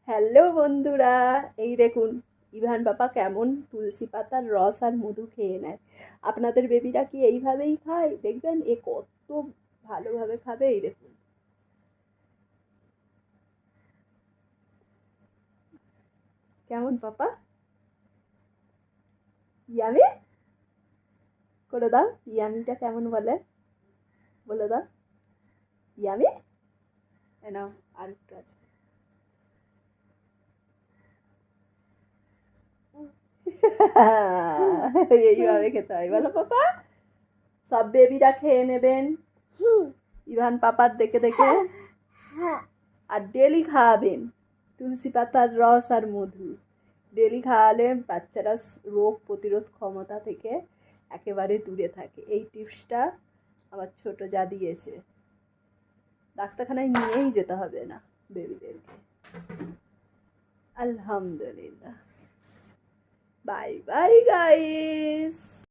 Hello বন্ধুরা, এই দেখুন ইভান পাপা কেমন তুলসী পাতার রস আর মধু খেয়ে নেয়। আপনাদের বেবিরা কি এইভাবেই খায়? দেখবেন এ কত ভালোভাবে খাবে। এই দেখুন কেমন পাপা, ইয়ামি করে দাও। ইয়ামিটা কেমন বলে, বলে দাও ইয়ামি। নাও আর একটু আছে। এইভাবে খেতে হয় বলো পাপা। সব বেবিরা খেয়ে নেবেন ইভান পাপার দেখে দেখে, আর ডেলি খাওয়াবেন তুলসী পাতার রস আর মধু। ডেলি খাওয়ালে বাচ্চারা রোগ প্রতিরোধ ক্ষমতা থেকে একেবারে দূরে থাকে। এই টিপসটা আমার ছোট যা দিয়েছে, ডাক্তারখানায় নিয়েই যেতে হবে না বেবিদেরকে। আলহামদুলিল্লাহ। Bye bye guys.